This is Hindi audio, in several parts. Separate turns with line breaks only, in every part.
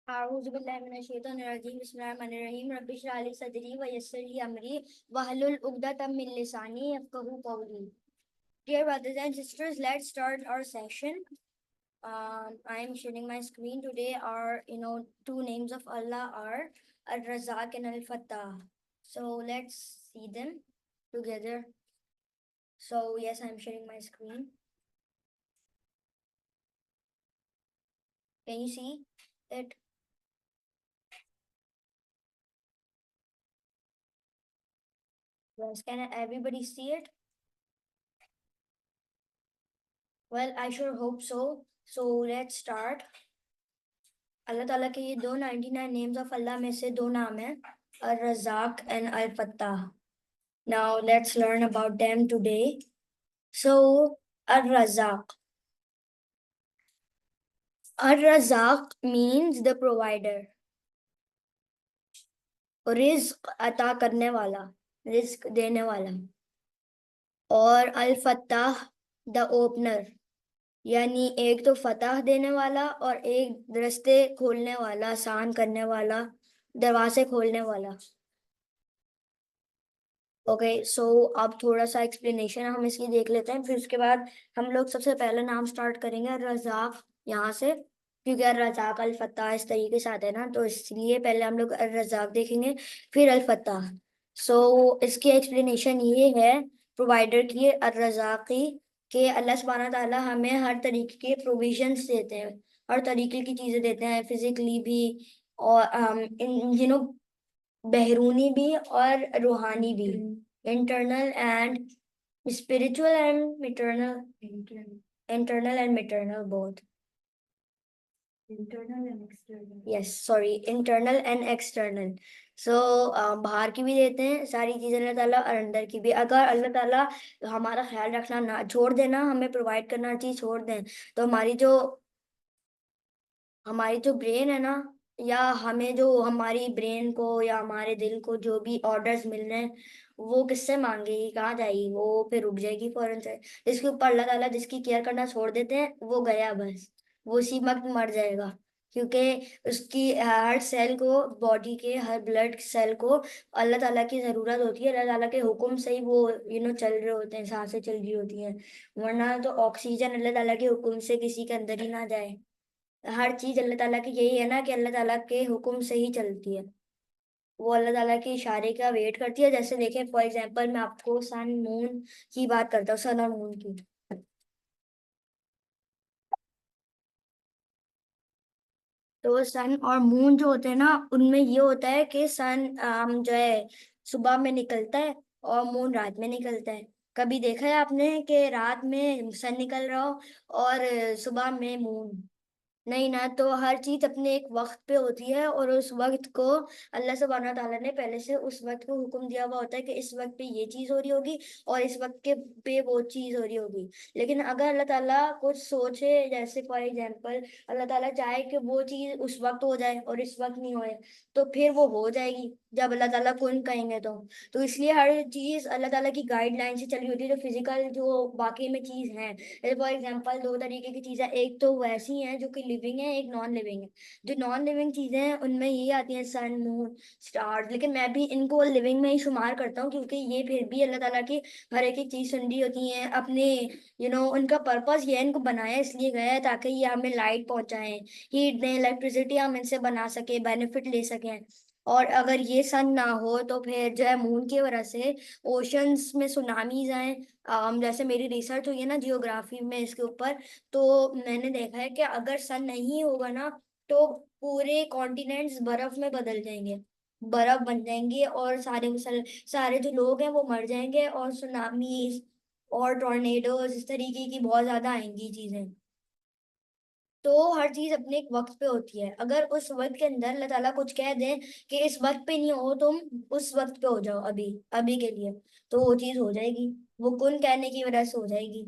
औज़ुबिल्लाहिमिनश्शैतानिर्रजीम बिस्मिल्लाहिर्रहमानिर्रहीम रब्बिश रह ली सदरी व यस्सिर ली अमरी वहलुल उक़दतम मिन लिसानी यफ़क़हू क़ौली. Dear brothers and sisters, let's start our session. I am sharing my screen today. Our two names of Allah are Ar-Razzaq and Al-Fattah. So let's see them together. So yes, I am sharing my screen. Can you see it? Yes. Can everybody see it? Well, I sure hope so. So let's start. अल्लाह ताला के ये दो 99 नेम्स ऑफ अल्लाह में से दो नाम है अर रज़ाक एंड अल फत्ताह. Now let's learn about them today. So Ar-Razzaq. Ar-Razzaq means the provider. रिज्क अता करने वाला, रिज्क देने वाला. और अल फत्ताह द ओपनर, यानी एक तो फतह देने वाला और एक रास्ते खोलने वाला, आसान करने वाला, दरवाजे खोलने वाला. ओके सो अब थोड़ा सा एक्सप्लेनेशन हम इसकी देख लेते हैं, फिर उसके बाद हम लोग सबसे पहले नाम स्टार्ट करेंगे रज़ाक यहाँ से, क्योंकि रज़ाक अल फत्ताह इस तरीके से आता है ना, तो इसलिए पहले हम लोग रज़ाक देखेंगे फिर अल फत्ताह. सो इसकी एक्सप्लेनेशन ये है प्रोवाइडर की, अर रज़ाकी, के अल्लाह सुब्हानहू ताला हमें हर तरीके के प्रोविजंस देते हैं, हर तरीके की चीज़ें देते हैं, फिजिकली भी और इन बहरूनी भी और रूहानी भी, internal and spiritual and maternal, internal and maternal both. Internal and external, yes sorry, internal and external. So बाहर की भी देते हैं सारी चीज़ें अल्लाह ताला, और अंदर की भी. अगर अल्लाह ताला हमारा ख्याल रखना ना छोड़ देना, हमें प्रोवाइड करना चीज़ छोड़ दें, तो हमारी जो ब्रेन है ना, या हमें जो हमारी ब्रेन को या हमारे दिल को जो भी ऑर्डर्स मिल रहे हैं, वो किससे मांगेगी, कहाँ जाएगी, वो फिर रुक जाएगी फौरन से. इसके ऊपर अल्लाह ताला जिसकी केयर करना छोड़ देते हैं वो गया बस, वो इसी वक्त मर जाएगा, क्योंकि उसकी हर सेल को, बॉडी के हर ब्लड सेल को अल्लाह ताला की ज़रूरत होती है. अल्लाह ताला के हुक्म से ही वो चल रहे होते हैं, सांसें चल रही होती हैं, वरना तो ऑक्सीजन अल्लाह ताला के हुक्म से किसी के अंदर ही ना जाए. हर चीज अल्लाह ताला की यही है ना, कि अल्लाह ताला के हुक्म से ही चलती है, वो अल्लाह ताला के इशारे का वेट करती है. जैसे देखें फॉर एग्जांपल, मैं आपको सन मून की बात करता हूँ, सन और मून की. तो सन और मून जो होते हैं ना, उनमें ये होता है कि सन जो है सुबह में निकलता है और मून रात में निकलता है. कभी देखा है आपने कि रात में सन निकल रहा हो और सुबह में मून? नहीं ना. तो हर चीज अपने एक वक्त पे होती है, और उस वक्त को अल्लाह सुब्हाना ताला ने पहले से उस वक्त को हुक्म दिया हुआ होता है कि इस वक्त पे ये चीज हो रही होगी और इस वक्त के पे वो चीज हो रही होगी. लेकिन अगर अल्लाह ताला कुछ सोचे, जैसे फॉर एग्जांपल अल्लाह ताला चाहे कि वो चीज उस वक्त हो जाए और इस वक्त नहीं होए, तो फिर वो हो जाएगी जब अल्लाह ताला कुन कहेंगे तो इसलिए हर चीज अल्लाह ताला की गाइडलाइन से चली होती है. जो फिजिकल जो बाकी में चीज है, जैसे फॉर एग्जांपल दो तरीके की चीजें, एक तो वैसी हैं जो कि लिविंग है, एक नॉन लिविंग है. जो नॉन लिविंग चीजें हैं उनमें ये आती हैं सन मून स्टार्स, लेकिन मैं भी इनको लिविंग में ही शुमार करता हूँ, क्योंकि ये फिर भी अल्लाह ताला की हर एक चीज सुन रही होती है अपने. उनका पर्पस ये है, इनको बनाया इसलिए गया है ताकि ये हमें लाइट पहुंचाएं, हीट दें, इलेक्ट्रिसिटी हम इनसे बना सके, बेनिफिट ले सकें. और अगर ये सन ना हो तो फिर जो है मून की वजह से ओशंस में सुनामीज आए. जैसे मेरी रिसर्च हुई है ना जियोग्राफी में इसके ऊपर, तो मैंने देखा है कि अगर सन नहीं होगा ना, तो पूरे कॉन्टिनेंट्स बर्फ में बदल जाएंगे, बर्फ बन जाएंगी, और सारे जो लोग हैं वो मर जाएंगे, और सुनामीज और टॉर्नेडोज इस तरीके की बहुत ज्यादा आएंगी चीजें. तो हर चीज अपने एक वक्त पे होती है. अगर उस वक्त के अंदर अल्लाह ताला कुछ कह दे कि इस वक्त पे नहीं हो, तुम उस वक्त पे हो जाओ, अभी अभी के लिए, तो वो चीज हो जाएगी, वो कुन कहने की वजह से हो जाएगी.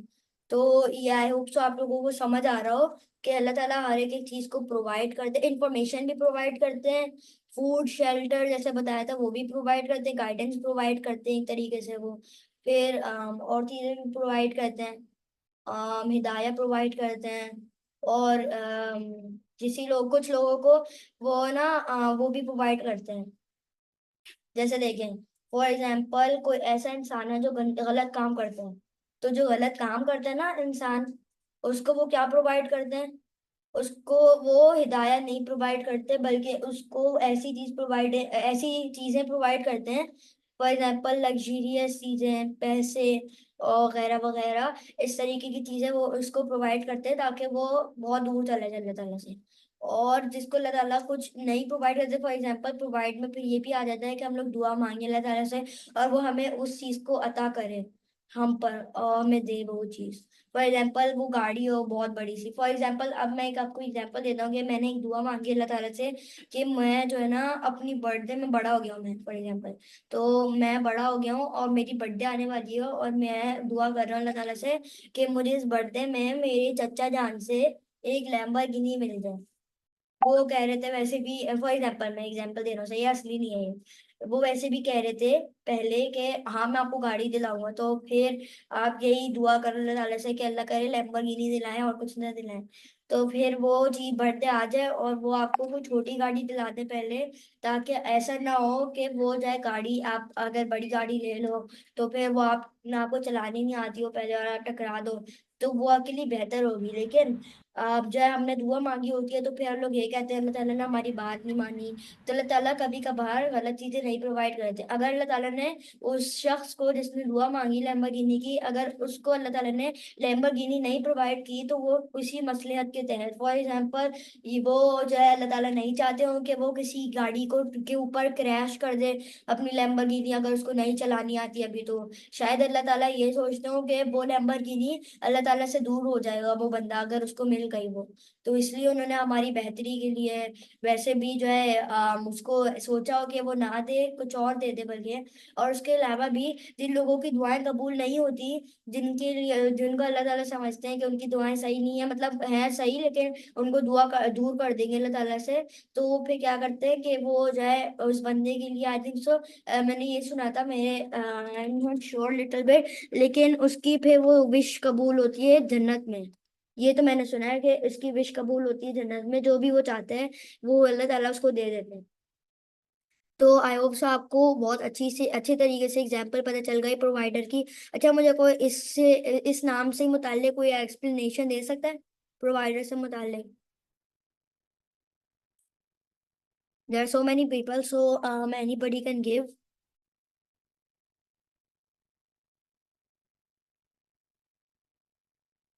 तो ये आई होप सो आप लोगों को समझ आ रहा हो कि अल्लाह ताला हर एक एक चीज को प्रोवाइड करते हैं, इंफॉर्मेशन भी प्रोवाइड करते हैं, फूड शेल्टर जैसे बताया था वो भी प्रोवाइड करते हैं, गाइडेंस प्रोवाइड करते हैं एक तरीके से वो. फिर और चीजें भी प्रोवाइड करते हैं, हिदायत प्रोवाइड करते हैं. और किसी लोग कुछ लोगों को वो ना वो भी प्रोवाइड करते हैं। जैसे देखें, फॉर एग्जाम्पल कोई ऐसा इंसान है जो गलत काम करते हैं, तो जो गलत काम करते हैं ना इंसान, उसको वो क्या प्रोवाइड करते हैं? उसको वो हिदायत नहीं प्रोवाइड करते, बल्कि उसको ऐसी चीजें प्रोवाइड करते हैं। फॉर एग्जाम्पल लग्जरियस चीजें, पैसे और वगैरह वगैरह, इस तरीके की चीजें वो उसको प्रोवाइड करते हैं ताकि वो बहुत दूर चले जाए अल्लाह ताला से। और जिसको अल्लाह ताला कुछ नहीं प्रोवाइड करते, फॉर एग्जाम्पल प्रोवाइड में फिर ये भी आ जाता है कि हम लोग दुआ मांगे अल्लाह ताला से और वो हमें उस चीज को अता करे, हम पर, और हमें दे वो चीज। फॉर एग्जाम्पल वो गाड़ी हो बहुत बड़ी सी, फॉर एग्जाम्पल अब मैं एक आपको एग्जाम्पल देता हूँ कि मैंने एक दुआ मांगी अल्लाह ताला से कि मैं जो है ना अपनी बर्थडे में बड़ा हो गया हूँ, मैं फॉर एग्जाम्पल, तो मैं बड़ा हो गया हूँ और मेरी बर्थडे आने वाली है और मैं दुआ कर रहा हूँ अल्लाह ताला से कि मुझे इस बर्थडे में मेरे चचा जान से एक लैम्बोर्गिनी मिल जाए। वो कह रहे थे वैसे भी, फॉर एग्जाम्पल मैं एग्जाम्पल दे रहा हूँ, सही है, असली नहीं है ये। वो वैसे भी कह रहे थे पहले कि हाँ मैं आपको गाड़ी दिलाऊंगा, तो फिर आप यही दुआ कर अल्लाह ताला से कि अल्लाह करे लैम्बोर्गिनी दिलाएं और कुछ ना दिलाएं। तो फिर वो चीज बर्थडे आ जाए और वो आपको कोई छोटी गाड़ी दिला दे पहले, ताकि ऐसा ना हो कि वो जाए गाड़ी, आप अगर बड़ी गाड़ी ले लो तो फिर वो आप ना, आपको चलानी नहीं आती हो पहले और आप टकरा दो, तो वो आपके लिए बेहतर होगी। लेकिन अब जो है हमने दुआ मांगी होती है तो फिर हम लोग ये कहते हैं अल्लाह ताला ने हमारी बात नहीं मानी। तो अल्लाह ताला कभी कभार गलत चीजें नहीं प्रोवाइड करते। अगर अल्लाह ताला ने उस शख्स को जिसने दुआ मांगी लैम्बोर्गिनी की, अगर उसको अल्लाह ताला ने लैम्बोर्गिनी नहीं प्रोवाइड की, तो वो उसी मसलहत के तहत, फॉर एग्जाम्पल वो जो है अल्लाह ताला नहीं चाहते हो कि वो किसी गाड़ी को के ऊपर क्रैश कर दे अपनी लैम्बोर्गिनी, अगर उसको नहीं चलानी आती अभी, तो शायद अल्लाह ताला ये सोचते हो कि वो लैम्बोर्गिनी अल्लाह ताला से दूर हो जाएगा वो बंदा अगर उसको मिल गई वो। तो इसलिए उन्होंने हमारी बेहतरी के लिए वैसे भी जो है उसको सोचा हो कि वो ना दे, कुछ और दे दे बल्कि। और उसके अलावा भी जिन लोगों की दुआएं कबूल नहीं होती, जिनके लिए, जिनको अल्लाह ताला समझते हैं कि उनकी दुआएं सही नहीं है, मतलब है सही लेकिन उनको दूर कर देंगे अल्लाह ताला से, तो वो फिर क्या करते हैं कि वो जो है उस बंदे के लिए, आई थिंक सो, मैंने ये सुना था, मेरे I am not sure little bit, लेकिन उसकी फिर वो विश कबूल होती है जन्नत में। ये तो मैंने सुना है कि इसकी विश कबूल होती है जन्नत में, जो भी वो चाहते हैं वो अल्लाह ताला उसको दे देते हैं। तो आई होप सो आपको बहुत अच्छी तरीके से एग्जाम्पल पता चल गई प्रोवाइडर की। अच्छा, मुझे कोई इससे, इस नाम से मुताल्लिक कोई एक्सप्लेनेशन दे सकता है प्रोवाइडर से मुताल्लिक? There are so many people, so anybody can give.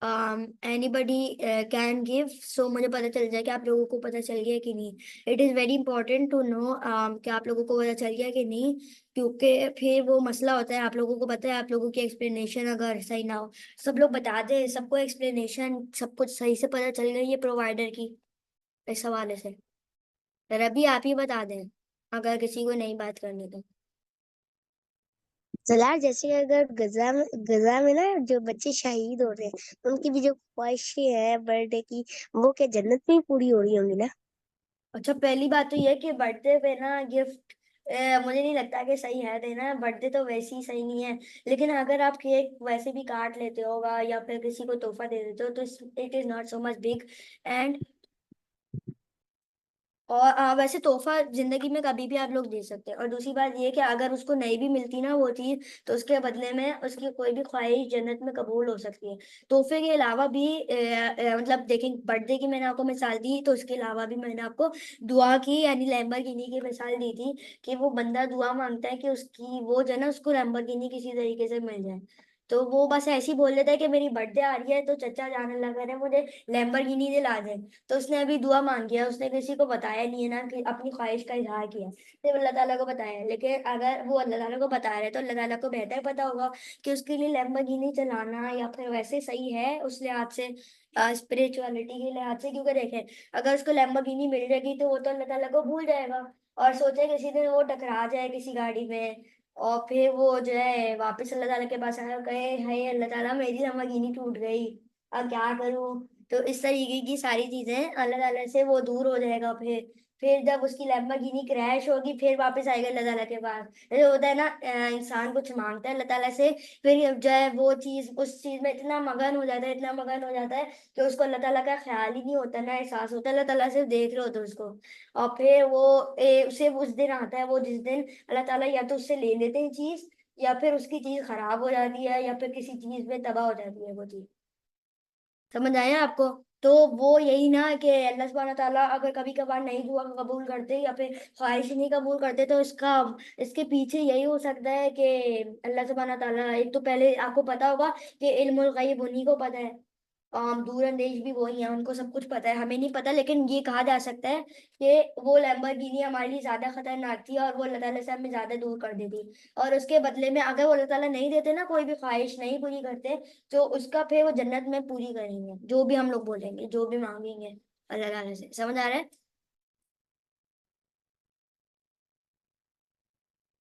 Anybody can give, so मुझे पता चल जाए कि आप लोगों को पता चल गया कि नहीं। It is very important to know कि आप लोगों को पता चल गया कि नहीं, क्योंकि फिर वो मसला होता है। आप लोगों को पता है, आप लोगों की एक्सप्लेनेशन अगर सही ना हो, सब लोग बता दें, सबको एक्सप्लेनेशन सब कुछ सही से पता चल गई है प्रोवाइडर की इस हवाले से। रबी आप ही बता दें अगर किसी को नहीं बात करनी तो।
सलार जैसे अगर गजा में ना जो बच्चे शहीद हो रहे हैं उनकी भी जो ख्वाहिशें हैं बर्थडे की, वो क्या जन्नत में ही पूरी हो रही होंगी ना।
अच्छा, पहली बात तो ये कि बर्थडे पे ना गिफ्ट मुझे नहीं लगता कि सही है देना। बर्थडे तो वैसे ही सही नहीं है, लेकिन अगर आप केक वैसे भी काट लेते होगा या फिर किसी को तोहफा दे देते हो तो it is not so much big. And और वैसे तोहफा जिंदगी में कभी भी आप लोग दे सकते हैं। और दूसरी बात ये कि अगर उसको नहीं भी मिलती ना वो चीज, तो उसके बदले में उसकी कोई भी ख्वाहिश जन्नत में कबूल हो सकती है। तोहफे के अलावा भी मतलब देखें, बर्थडे की मैंने आपको मिसाल दी, तो उसके अलावा भी मैंने आपको दुआ की यानी लैम्बोर्गिनी की मिसाल दी थी कि वो बंदा दुआ मांगता है कि उसकी वो जो है ना उसको लैम्बोर्गिनी किसी तरीके से मिल जाए। तो वो बस ऐसे ही बोल देता है कि मेरी बर्थडे आ रही है तो चचा जाने लगा है मुझे लैम्बोर्गिनी दिला दे। तो उसने अभी दुआ मांगी है, उसने किसी को बताया नहीं है ना कि अपनी ख्वाहिश का इजहार किया, सिर्फ अल्लाह ताला को बताया है। लेकिन अगर वो अल्लाह ताला को बता रहे हैं तो अल्लाह ताला को बेहतर पता होगा कि उसके लिए लैम्बोर्गिनी चलाना या फिर वैसे सही है उस लिहाज से, स्पिरिचुअलिटी के लिहाज से। क्योंकि देखें, अगर उसको लैम्बोर्गिनी मिल जाएगी तो वो तो अल्लाह ताला को भूल जाएगा, और सोचे किसी दिन वो टकरा जाए किसी गाड़ी में और फिर वो जो है वापस अल्लाह ताला के पास आकर कहे, हाय अल्लाह ताला मेरी लैम्बोर्गिनी टूट गई, अब क्या करूं। तो इस तरीके की सारी चीजें अल्लाह ताला से वो दूर हो जाएगा फिर। फिर जब उसकी लैम्बोर्गिनी क्रैश होगी फिर वापस आएगा अल्लाह ताला के पास। जैसे होता है ना, इंसान कुछ मांगता है अल्लाह ताला से, फिर जो है वो चीज उस चीज में इतना मगन हो जाता है, इतना मगन हो जाता है कि उसको अल्लाह ताला का ख्याल ही नहीं होता, ना एहसास होता है, अल्लाह ताला सिर्फ देख रहे होते हैं उसको। और फिर वो उसे उस दिन आता है वो जिस दिन अल्लाह ताला या तो उससे ले लेते हैं चीज, या फिर उसकी चीज खराब हो जाती है, या फिर किसी चीज में तबाह हो जाती है वो चीज। समझ आया आपको? तो वो यही ना कि अल्लाह सुब्हान ताला अगर कभी कभार नहीं दुआ कबूल करते या फिर ख्वाहिश नहीं कबूल करते, तो इसका इसके पीछे यही हो सकता है कि अल्लाह सुब्हान ताला, एक तो पहले आपको पता होगा कि इल्मुल गैब उन्हीं को पता है, दूर अंदेश भी वही है, उनको सब कुछ पता है, हमें नहीं पता, लेकिन ये कहा जा सकता है कि वो लैम्बोर्गिनी हमारे लिए ज्यादा खतरनाक थी और वो अल्लाह ताला से हमें ज्यादा दूर कर देती। और उसके बदले में अगर वो अल्लाह ताला नहीं देते ना, कोई भी ख्वाहिश नहीं पूरी करते, तो उसका फिर वो जन्नत में पूरी करेंगे जो भी हम लोग बोलेंगे, जो भी मांगेंगे अल्लाह ताला से। समझ आ रहा है?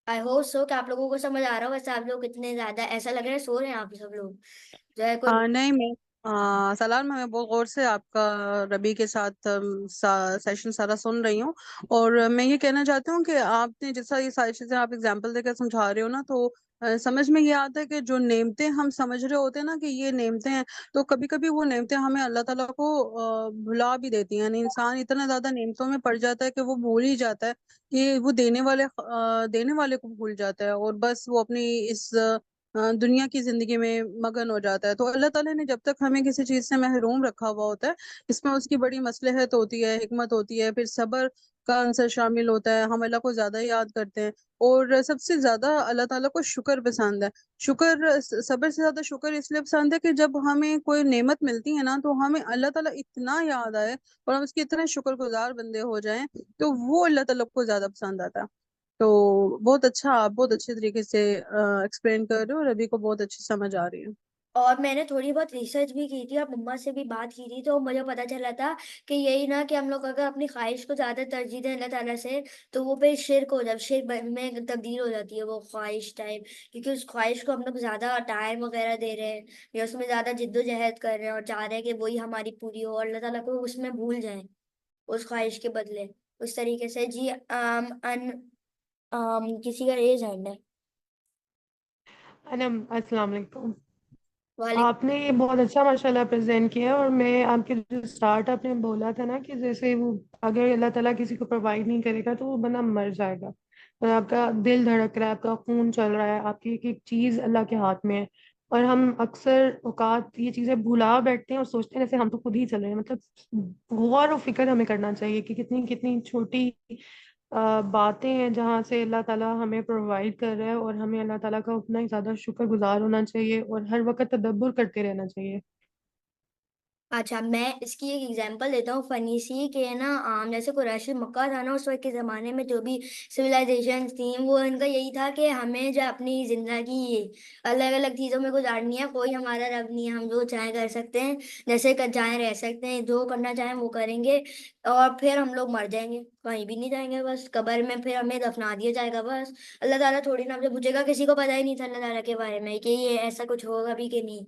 आई होप सो कि आप लोगों को समझ आ रहा हो। वैसे आप लोग इतने ज्यादा ऐसा लग रहा है सो रहे हैं आप सब लोग, जो है कोई।
नहीं मैं सलाम, मैं बहुत गौर से आपका रबी के साथ सेशन सारा सुन रही हूँ। और मैं ये कहना चाहती हूँ कि आपने जैसा ये सारी चीजें आप एग्जांपल देकर समझा रहे हो ना, तो समझ में ये आता है कि जो नेमतें हम समझ रहे होते हैं ना कि ये नेमतें हैं, तो कभी कभी वो नेमतें हमें अल्लाह ताला को भुला भी देती हैं। यानी इंसान इतना ज्यादा नेमतों में पड़ जाता है कि वो भूल ही जाता है कि वो देने वाले को भूल जाता है, और बस वो अपनी इस दुनिया की जिंदगी में मगन हो जाता है। तो अल्लाह ताला ने जब तक हमें किसी चीज से महरूम रखा हुआ होता है, इसमें उसकी बड़ी मसलहत होती है, हिकमत होती है, फिर सब्र का अंसर शामिल होता है, हम अल्लाह को ज्यादा याद करते हैं। और सबसे ज्यादा अल्लाह ताला को शुक्र पसंद है। सब्र से ज्यादा शुक्र इसलिए पसंद है कि जब हमें कोई नेमत मिलती है ना, तो हमें अल्लाह ताला इतना याद आए और हम उसके इतने शुक्रगुजार बंदे हो जाएं, तो वो अल्लाह ताला को ज्यादा पसंद आता है। तो बहुत अच्छा, आप बहुत अच्छे तरीके से एक्सप्लेन कर रहे हो और अभी को बहुत अच्छी समझ आ रही है।
और मैंने थोड़ी बहुत रिसर्च भी की थी और मम्मा से भी बात की थी, तो मुझे पता चला था कि यही ना, कि हम लोग अगर अपनी ख्वाहिश को ज्यादा तरजीह दें अल्लाह ताला से, तो वो फिर शिर्क हो जाए, में तब्दील हो जाती है वो ख्वाहिश टाइप। क्योंकि उस ख्वाहिश को हम लोग ज्यादा टाइम वगैरह दे रहे हैं, या उसमें ज्यादा जिद्दोजहद कर रहे हैं और चाह रहे हैं कि वही हमारी पूरी हो, और अल्लाह ताला को उसमें भूल जाए उस ख्वाहिश के बदले। उस तरीके से जी। किसी का रेज हैंड है।
अनम अस्सलाम वालेकुम।
वाले।
आपने ये बहुत अच्छा माशाल्लाह प्रेजेंट किया। और मैं आपके जो स्टार्ट आपने बोला था ना कि जैसे वो अगर अल्लाह ताला किसी को प्रोवाइड नहीं करेगा तो वो बंदा मर जाएगा, और आपका दिल धड़क रहा है, आपका खून चल रहा है, आपकी एक एक चीज अल्लाह के हाथ में है। और हम अक्सर औकात ये चीजें भुला बैठते हैं और सोचते हैं जैसे हम तो खुद ही चल रहे हैं। मतलब गौर और फिक्र हमें करना चाहिए कि कितनी कितनी छोटी बातें हैं जहाँ से अल्लाह ताला हमें प्रोवाइड कर रहा है, और हमें अल्लाह ताला का उतना ही ज़्यादा शुक्रगुजार होना चाहिए और हर वक्त तदब्बुर करते रहना चाहिए।
अच्छा, मैं इसकी एक एग्जांपल देता हूँ फनी सी, कि है ना, जैसे कुरैश मक्का था ना, उस वक्त के ज़माने में जो भी सिविलाइजेशन थी, वो इनका यही था कि हमें जो अपनी ज़िंदगी अलग अलग चीज़ों में गुजारनी है, कोई हमारा रब नहीं है, हम जो चाहें कर सकते हैं, जैसे कर चाहें रह सकते हैं, जो करना चाहें वो करेंगे, और फिर हम लोग मर जाएंगे, कहीं भी नहीं जाएंगे, बस कब्र में फिर हमें दफना दिया जाएगा बस। अल्लाह ताला थोड़ी ना हमसे पूछेगा, किसी को पता ही नहीं था अल्लाह ताला के बारे में कि ये ऐसा कुछ होगा भी कि नहीं।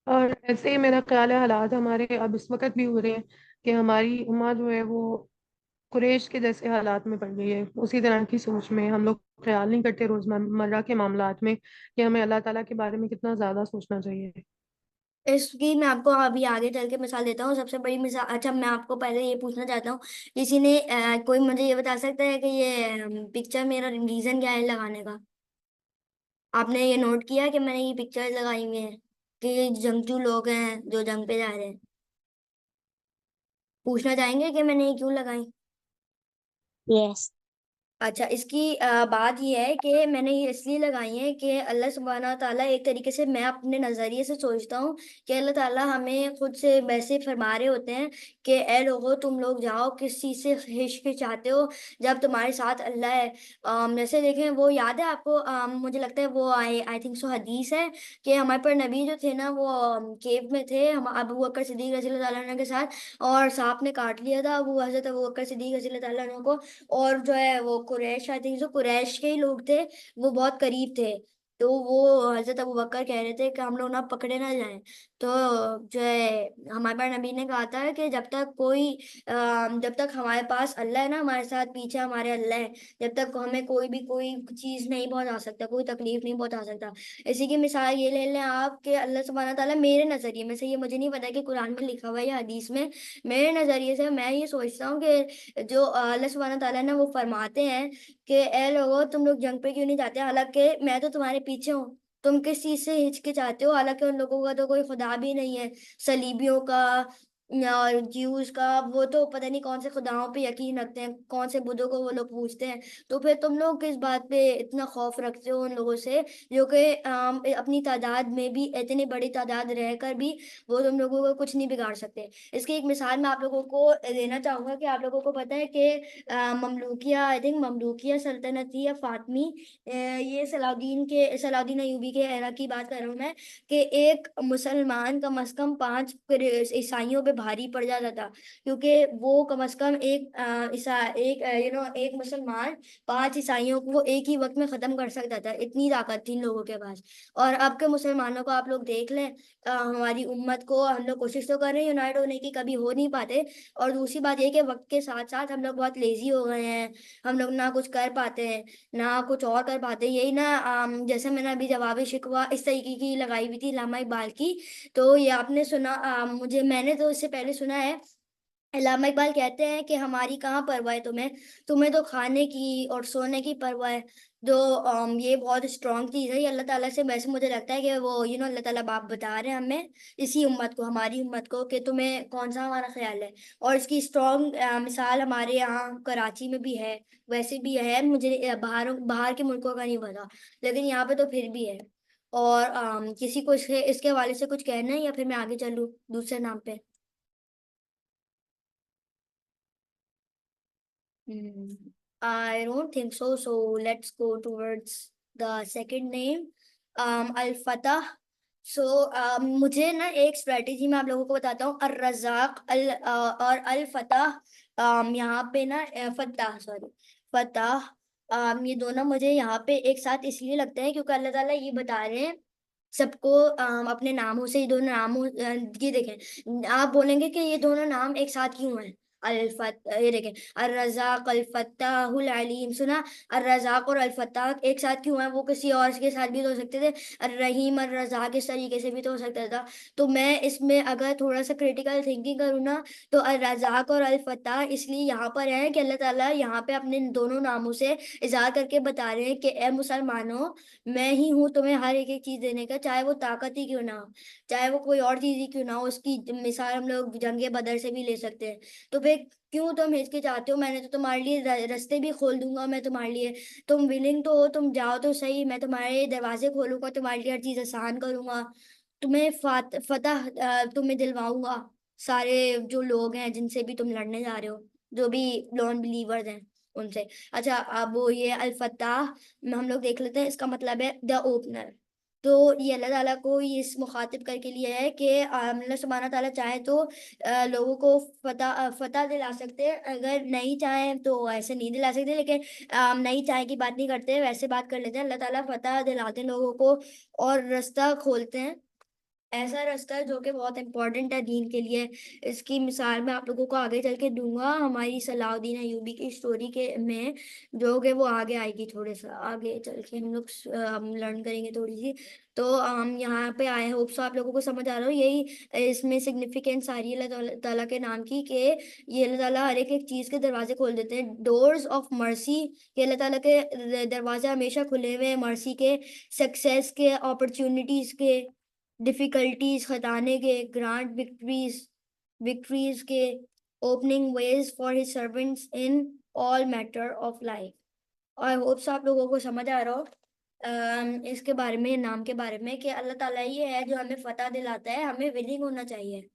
और ऐसे ही मेरा ख्याल है हालात हमारे अब इस वक्त भी हो रहे हैं कि हमारी उम्मा जो है वो कुरैश के जैसे हालात में पड़ गई है। उसी तरह की सोच में हम लोग ख्याल नहीं करते रोजमर्रा के मामलात में कि हमें अल्लाह ताला के बारे में कितना ज़्यादा सोचना चाहिए।
इसकी मैं आपको अभी आगे चल के मिसाल देता हूँ, सबसे बड़ी मिसाल। अच्छा, मैं आपको पहले ये पूछना चाहता हूँ, किसी ने कोई मुझे ये बता सकता है कि ये पिक्चर, मेरा रीजन क्या है लगाने का? आपने ये नोट किया कि मैंने ये पिक्चर लगाई हुई है कि ये जंगजू लोग हैं जो जंग पे जा रहे हैं? पूछना चाहेंगे कि मैंने ये क्यों लगाई?
यस।
अच्छा, इसकी बात यह है कि मैंने ये इसलिए लगाई है कि अल्लाह सुब्हाना ताला, एक तरीके से मैं अपने नज़रिए से सोचता हूँ कि अल्लाह ताला हमें खुद से वैसे फरमा रहे होते हैं कि ए लोगो, तुम लोग जाओ, किस चीज़ से हिचकिचाते हो जब तुम्हारे साथ अल्लाह है। जैसे देखें, वो याद है आपको? मुझे लगता है वो आई थिंक सो हदीस है कि हमारे पर नबी जो थे ना, वो केव में थे हम अबू बकर सिद्दीक रज़ी अल्लाह तआला अन्हु के साथ, और सांप ने काट लिया था वो हजरत अबू बकर सिद्दीक रज़ी अल्लाह तआला अन्हु को। और जो है वो कुरैश, आई थिंक जो कुरैश के ही लोग थे, वो बहुत करीब थे। तो वो हजरत अबू बकर कह रहे थे कि हम लोग ना पकड़े ना जाएं। तो जो है हमारे पास नबी ने कहा था कि जब तक हमारे पास अल्लाह है ना, हमारे साथ पीछे हमारे अल्लाह है, जब तक हमें कोई भी कोई चीज नहीं पहुंचा सकता, कोई तकलीफ नहीं पहुंचा सकता। इसी की मिसाल ये ले लें आप कि अल्लाह सुब्हाना ताला मेरे नजरिए में से, ये मुझे नहीं पता कि कुरान में लिखा हुआ है या हदीस में, मेरे नजरिए से मैं ये सोचता हूँ कि जो अल्लाह सुब्हाना ताला है ना, वो फरमाते हैं कि ए लोगों, तुम लोग जंग पे क्यों नहीं जाते, हालांकि मैं तो तुम्हारे पीछे हूँ, तुम किस चीज से हिचकिचाते हो, हालांकि उन लोगों का तो कोई खुदा भी नहीं है, सलीबियों का और ज्यूज का, वो तो पता नहीं कौन से खुदाओं पे यकीन रखते हैं, कौन से बुद्धों को वो लोग पूजते हैं। तो फिर तुम लोग किस बात पे इतना खौफ रखते हो उन लोगों से, जो कि अपनी तादाद में भी, इतनी बड़ी तादाद रहकर भी वो तुम लोगों को कुछ नहीं बिगाड़ सकते। इसकी एक मिसाल मैं आप लोगों को देना चाहूंगा कि आप लोगों को पता है कि ममलूकिया, आई थिंक ममलूकिया सल्तनत थी या फातमी, ये सलाउद्दीन अयूबी के एरा की बात कर रहा हूँ मैं, कि एक मुसलमान कम से कम पांच फिर ईसाइयों पे भारी पड़ जाता था, क्योंकि वो कम से कम एक मुसलमान पांच ईसाइयों को वो एक ही वक्त में खत्म कर सकता था, इतनी ताकत थी इन लोगों के पास। और अब के मुसलमानों को आप लोग देख लें, हमारी उम्मत को हम लोग कोशिश तो कर रहे हैं यूनाइट होने की, कभी हो नहीं पाते। और दूसरी बात ये कि वक्त के साथ साथ हम लोग बहुत लेजी हो गए हैं, हम लोग ना कुछ कर पाते हैं ना कुछ और कर पाते हैं। यही ना जैसे मैंने अभी जवाबी शिकवा इस तरीके की लगाई हुई थी अल्लामा इकबाल की, तो ये आपने सुना, मैंने तो इससे पहले सुना है, अल्लामा इकबाल कहते हैं कि हमारी कहाँ परवाह है तुम्हें, तुम्हें तो खाने की और सोने की परवाह है। जो ये बहुत स्ट्रांग चीज है ये अल्लाह ताला से, वैसे मुझे लगता है कि वो अल्लाह ताला बाप बता रहे हैं हमें, इसी उम्मत को, हमारी उम्मत को, कि तुम्हें कौन सा हमारा ख्याल है। और इसकी स्ट्रांग मिसाल हमारे यहाँ कराची में भी है, वैसे भी है, मुझे बाहर बाहर के मुल्कों का नहीं पता, लेकिन यहाँ पे तो फिर भी है। और किसी को इसके हवाले से कुछ कहना है या फिर मैं आगे चलूँ दूसरे नाम पे? Hmm. I don't think so. So let's go towards the second name, Al Fatah. So मुझे ना एक स्ट्रेटेजी मैं आप लोगों को बताता हूँ, अर रज़ाक और अल फतह, यहाँ पे ना फतह, सॉरी, फतह, ये दोनों मुझे यहाँ पे एक साथ इसलिए लगते हैं क्योंकि अल्लाह ताला ये बता रहे हैं सबको अपने नामों से, ये दोनों नामों ये देखें, आप बोलेंगे कि ये दोनों नाम एक साथ क्यों हैं, अल्फत, ये देखें, अर रज़ाक अल फत्ताहुल अलीम, सुना, अर रज़ाक और अल फत्ताह एक साथ क्यों है, वो किसी और के साथ भी तो हो सकते थे, अर रहीम अर रज़ाक इस तरीके से भी तो हो सकता था। तो मैं इसमें अगर थोड़ा सा क्रिटिकल थिंकिंग करूँ ना, तो अर रज़ाक और अल फत्ताह इसलिए यहाँ पर है कि अल्लाह ताला यहाँ पे अपने दोनों नामों से इज़हार करके बता रहे हैं कि ए मुसलमानों, मैं ही हूँ तुम्हें हर एक एक चीज देने का, चाहे वो ताकत ही क्यों ना हो, चाहे वो कोई और चीज ही क्यों ना हो। उसकी मिसाल हम लोग जंगे बदर से भी ले सकते हैं। तो फिर क्यों तुम हिचकिचाते हो, मैंने तो तुम्हारे लिए रास्ते भी खोल दूंगा मैं तुम्हारे लिए, तुम विलिंग तो हो, तुम जाओ तो सही, मैं तुम्हारे दरवाजे खोलूंगा, तुम्हारे लिए हर चीज आसान करूंगा, तुम्हें फतह तुम्हें दिलवाऊंगा, सारे जो लोग हैं जिनसे भी तुम लड़ने जा रहे हो, जो भी नॉन बिलीवर्स हैं उनसे। अच्छा, अब वो ये अल फतह में हम लोग देख लेते हैं, इसका मतलब है द ओपनर। तो ये अल्लाह ताला को ये इस मुखातिब करके लिए है कि अल्लाह सुब्हाना ताला चाहे तो लोगों को फतह दिला सकते हैं, अगर नहीं चाहे तो ऐसे नहीं दिला सकते, लेकिन नहीं चाहे की बात नहीं करते, वैसे बात कर लेते हैं, अल्लाह ताला फतह दिलाते हैं लोगों को और रास्ता खोलते हैं, ऐसा रास्ता है जो कि बहुत इंपॉर्टेंट है दीन के लिए। इसकी मिसाल मैं आप लोगों को आगे चल के दूंगा, हमारी सलाउद्दीन अयूबी की स्टोरी के में, जो कि वो आगे आएगी, थोड़े सा आगे चल के हम लोग लर्न करेंगे थोड़ी सी। तो हम यहाँ पे आए, होप सो आप लोगों को समझ आ रहा हो, यही इसमें सिग्निफिकेंस आ रही है अल्लाह ताला के नाम की, कि ये अल्लाह ताला हर एक एक चीज़ के दरवाजे खोल देते हैं, डोर्स ऑफ मर्सी, कि अल्लाह ताला के दरवाजे हमेशा खुले हुए हैं मर्सी के, सक्सेस के, अपॉर्चुनिटीज के, डिफिकल्टीज हटाने के, ग्रांट विक्ट्रीज के, opening ways for his servants in all matter of life. I hope सो आप लोगों को समझ आ रहा हो इसके बारे में, नाम के बारे में, कि अल्लाह ताला ही है जो हमें फतह दिलाता है, हमें विलिंग होना चाहिए,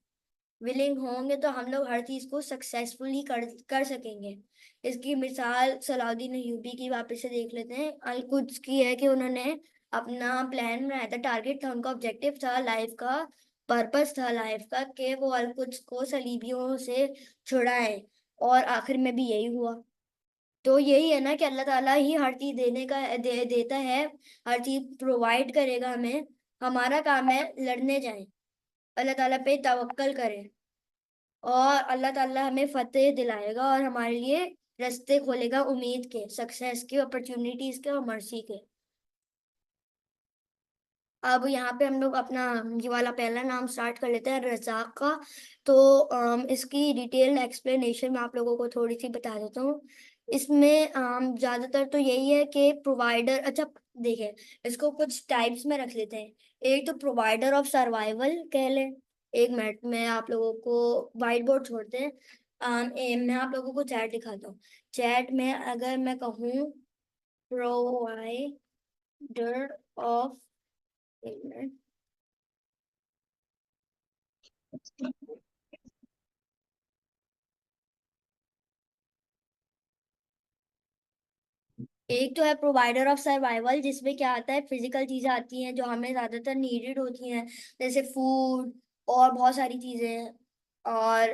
विलिंग होंगे तो हम लोग हर चीज को सक्सेसफुली कर सकेंगे। इसकी मिसाल सलाउद्दीन अय्यूबी की वापस से देख लेते हैं, अल कुद्स की है, कि उन्होंने अपना प्लान बनाया था, टारगेट था उनका, ऑब्जेक्टिव था लाइफ का, पर्पस था लाइफ का, कि वो अल कुद्स को सलीबियों से छुड़ाएं, और आखिर में भी यही हुआ। तो यही है ना कि अल्लाह ताला ही हर चीज देने का देता है, हर चीज प्रोवाइड करेगा हमें। हमारा काम है लड़ने जाएं, अल्लाह ताला पे तवक्कल करें, और अल्लाह ताला हमें फतेह दिलाएगा और हमारे लिए रास्ते खोलेगा उम्मीद के, सक्सेस के, अपॉर्चुनिटीज के और मर्सी के। अब यहाँ पे हम लोग अपना ये वाला पहला नाम स्टार्ट कर लेते हैं, रज़ाक का। तो इसकी डिटेल एक्सप्लेनेशन मैं आप लोगों को थोड़ी सी बता देता हूँ। इसमें ज्यादातर तो यही है कि प्रोवाइडर, अच्छा देखिए, इसको कुछ टाइप्स में रख लेते हैं। एक तो प्रोवाइडर ऑफ सर्वाइवल कह लें। एक मिनट में आप लोगों को वाइट बोर्ड छोड़ते हैं। मैं आप लोगों को चैट दिखाता हूँ। चैट में अगर मैं कहूँ प्रोवाइडर ऑफ, एक तो है प्रोवाइडर ऑफ सर्वाइवल, जिसमें क्या आता है, फिजिकल चीजें आती हैं जो हमें ज्यादातर नीडेड होती हैं, जैसे फूड और बहुत सारी चीजें। और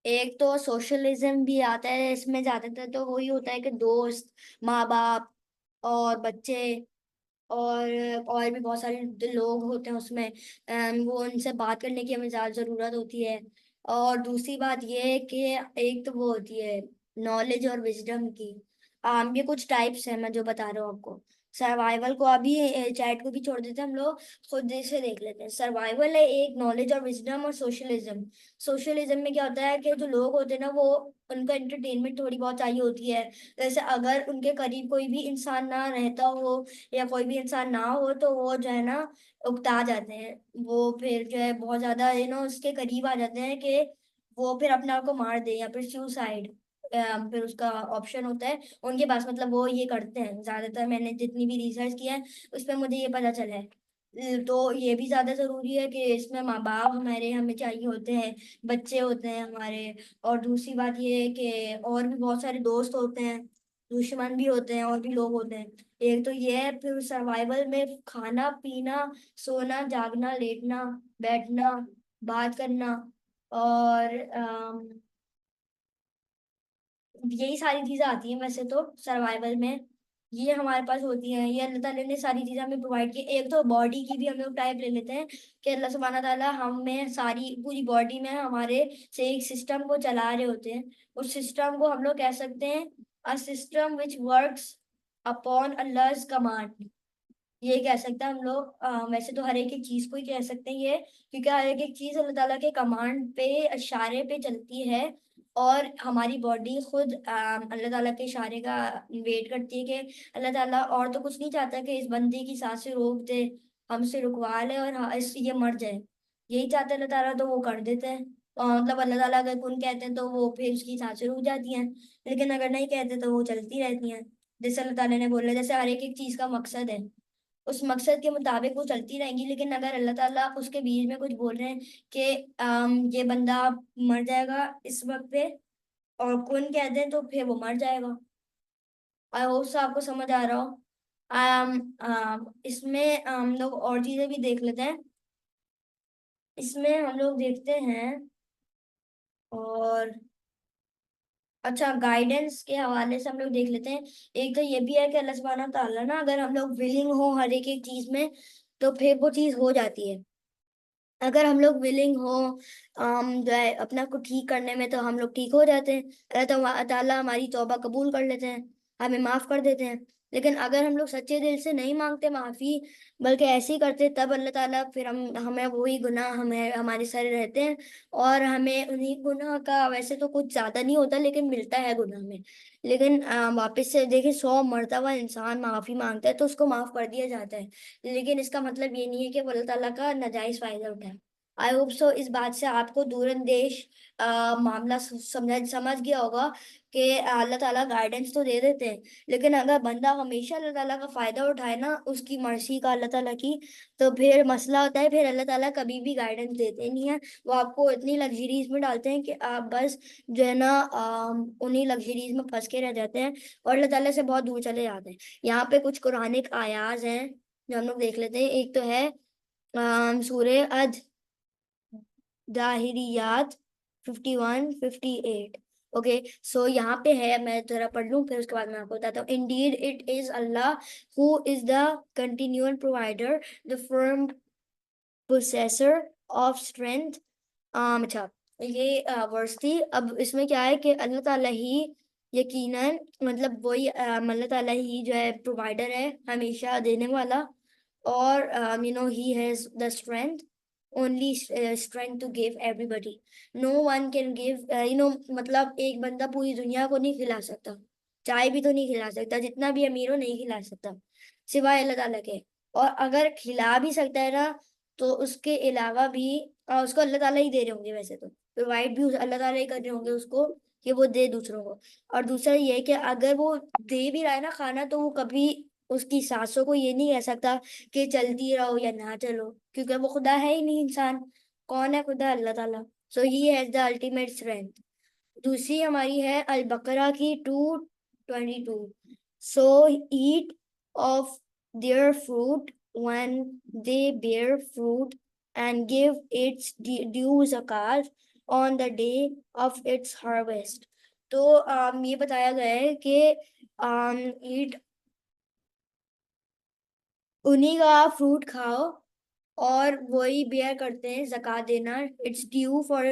एक तो सोशलिज्म भी आता है इसमें, ज्यादातर तो वही होता है कि दोस्त, माँ बाप और बच्चे, और भी बहुत सारे लोग होते हैं उसमें। वो उनसे बात करने की हमें ज्यादा जरूरत होती है। और दूसरी बात ये है कि एक तो वो होती है नॉलेज और विजडम की। ये कुछ टाइप्स है मैं जो बता रहा हूँ आपको। सर्वाइवल को अभी चैट को भी छोड़ देते हैं, हम लोग खुद से देख लेते हैं। सर्वाइवल है एक, नॉलेज और विजडम, और सोशलिज्म। सोशलिज्म में क्या होता है कि जो लोग होते हैं ना, वो उनको एंटरटेनमेंट थोड़ी बहुत चाहिए होती है। जैसे अगर उनके करीब कोई भी इंसान ना रहता हो या कोई भी इंसान ना हो, तो वो जो है ना उकता जाते हैं। वो फिर जो है बहुत ज्यादा उसके करीब आ जाते हैं कि वो फिर अपने आप को मार दे या फिर सुसाइड, फिर उसका ऑप्शन होता है उनके पास। मतलब वो ये करते हैं ज्यादातर, मैंने जितनी भी रिसर्च किया है उस पर मुझे ये पता चला है। तो ये भी ज्यादा जरूरी है कि इसमें माँ बाप हमारे हमें चाहिए होते हैं, बच्चे होते हैं हमारे। और दूसरी बात ये है कि और भी बहुत सारे दोस्त होते हैं, दुश्मन भी होते हैं, और भी लोग होते हैं। एक तो ये है, फिर सर्वाइवल में खाना पीना, सोना जागना, लेटना बैठना, बात करना, और यही सारी चीजें आती हैं वैसे तो सर्वाइवल में। ये हमारे पास होती हैं, ये अल्लाह ताला ने सारी चीजें हमें प्रोवाइड की। एक तो बॉडी की भी हम लोग टाइप ले लेते हैं कि अल्लाह सुब्हाना ताला हमें सारी पूरी बॉडी में हमारे से एक सिस्टम को चला रहे होते हैं। उस सिस्टम को हम लोग कह सकते हैं a system which works upon अल्लाह's कमांड। ये कह सकते हैं हम लोग। वैसे तो हर एक एक चीज को ही कह सकते हैं ये, क्योंकि हर एक एक चीज अल्लाह ताला के कमांड पे, इशारे पे चलती है। और हमारी बॉडी खुद अल्लाह ताला के इशारे का वेट करती है कि अल्लाह ताला और तो कुछ नहीं चाहता कि इस बंदे की सांसें रोक दे, हमसे रुकवा ले और ये मर जाए। यही चाहते हैं अल्लाह ताला, तो वो कर देते हैं। मतलब अल्लाह ताला अगर कुन कहते हैं तो वो फिर उसकी सांसें रुक जाती हैं, लेकिन अगर नहीं कहते तो वो चलती रहती हैं। जैसे अल्लाह ताला ने बोला, जैसे हर एक एक चीज का मकसद है, उस मकसद के मुताबिक वो चलती रहेंगी। लेकिन अगर अल्लाह ताला उसके बीच में कुछ बोल रहे हैं कि ये बंदा मर जाएगा इस वक्त पे, और कौन कह दे तो फिर वो मर जाएगा। आई होप से आपको समझ आ रहा हो। इसमें हम लोग और चीजें भी देख लेते हैं। इसमें हम लोग देखते हैं, और अच्छा गाइडेंस के हवाले से हम लोग देख लेते हैं। एक तो ये भी है कि अल्लाह सुब्हाना ताला ना, अगर हम लोग विलिंग हो हर एक एक चीज में, तो फिर वो चीज हो जाती है। अगर हम लोग विलिंग हो जो है अपना को ठीक करने में, तो हम लोग ठीक हो जाते हैं। अल्लाह ताला हमारी तौबा कबूल कर लेते हैं, हमें माफ कर देते हैं। लेकिन अगर हम लोग सच्चे दिल से नहीं मांगते माफी, बल्कि ऐसे ही करते, तब अल्लाह ताला फिर हमें वही गुनाह हमें हमारे सारे रहते हैं। और हमें उन्हीं गुनाह का, वैसे तो कुछ ज्यादा नहीं होता लेकिन मिलता है गुनाह में। लेकिन वापस से देखिए, 100 मर्तबा इंसान माफी मांगता है तो उसको माफ कर दिया जाता है। लेकिन इसका मतलब ये नहीं है कि वो अल्लाह ताला का नाजायज फायदा उठाए। आई होप सो इस बात से आपको दूरंदेश मामला समझ गया होगा कि अल्लाह ताला गाइडेंस तो दे देते हैं, लेकिन अगर बंदा हमेशा अल्लाह ताला का फायदा उठाए ना, उसकी मर्जी का, अल्लाह ताला की, तो फिर मसला होता है। फिर अल्लाह ताला कभी भी गाइडेंस देते नहीं है। वो आपको इतनी लग्जरीज में डालते हैं कि आप बस जो है ना उन्हीं लग्जरीज में फंस के रह जाते हैं, और अल्लाह ताला से बहुत दूर चले जाते हैं। यहाँ पे कुछ कुरानिक आयाज हैं जो हम लोग देख लेते हैं। एक तो है सूरे अद दाहिरियात 51-58। ओके, सो यहाँ पे है, मैं जरा पढ़ लूँ फिर उसके बाद मैं आपको बताता हूँ. इंडीड इट इज अल्लाह who is the continual provider, the firm possessor of strength. अच्छा, ये वर्स थी. अब इसमें क्या है कि अल्लाह ताला ही यकीनन, मतलब वही अल्लाह ताला ही जो है प्रोवाइडर है, हमेशा देने वाला. और he has the strength, only strength to give everybody. No one can give, मतलब एक बंदा पूरी दुनिया को नहीं खिला सकता, चाय भी तो नहीं खिला सकता, जितना भी अमीर हो नहीं खिला सकता सिवाय अल्लाह ताला के. और अगर खिला भी सकता है ना, तो उसके अलावा भी उसको अल्लाह ताला ही दे रहे होंगे, वैसे तो प्रोवाइड भी अल्लाह ताला ही कर रहे होंगे उसको, कि वो दे दूसरों को. और दूसरा ये है कि अगर वो दे भी रहा है ना खाना, तो वो कभी उसकी सासों को ये नहीं कह सकता कि चलती रहो या ना चलो, क्योंकि वो खुदा है ही नहीं, इंसान. कौन है खुदा? अल्लाह ताला. So he has the ultimate strength. दूसरी हमारी है अल बकरा की 2:22. So eat of their fruit when they bear fruit and give its due zakat on the day of its harvest. तो ये बताया गया है कि ईट, उन्हीं का फ्रूट खाओ और वही बेयर करते हैं ज़कात देना. It's due for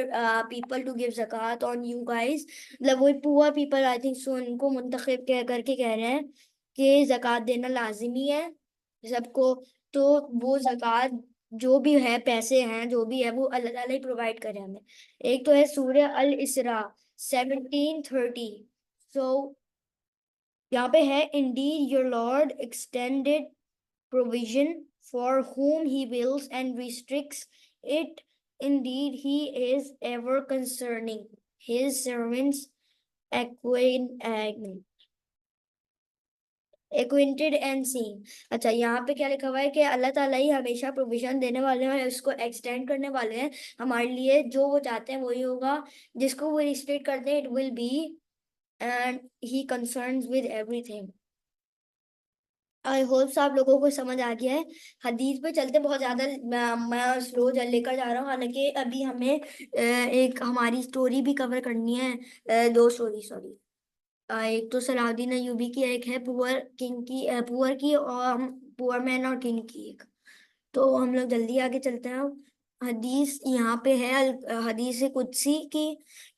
people to give ज़कात ऑन यू गाइस. मतलब वही poor people, I think so, उनको मुंतखब कह करके कह रहे हैं कि ज़कात देना लाजिमी है सबको. तो वो ज़कात जो भी है, पैसे हैं जो भी है, वो अल्लाह ताला ही प्रोवाइड करे हमें. एक तो है सूरह अल इसरा 17:30. सो यहाँ पे है, Indeed your Lord extended provision for whom he wills and restricts it. Indeed, he is ever concerning his servants acquainted and seeing. अच्छा, यहाँ पे क्या लिखा हुआ है कि अल्लाह ताला ही हमेशा प्रोविजन देने वाले हैं, इसको एक्सटेंड करने वाले हैं हमारे लिए. जो वो चाहते हैं वही होगा, जिसको वो रिस्ट्रिक्ट करते हैं, it will be, and he concerns with everything. I hope आप लोगों को समझ आ गया है. हदीस पे चलते बहुत ज्यादा मैं स्लो लेकर जा रहा हूँ, हालांकि अभी हमें एक हमारी स्टोरी भी कवर करनी है. दो स्टोरी, सॉरी. एक तो सलाउद्दीन अय्यूबी की, एक है पुअर किंग की, पुअर की, और पुअर मैन और किंग की एक. तो हम लोग जल्दी आगे चलते हैं. हदीस यहाँ पे है हदीस कुदसी की,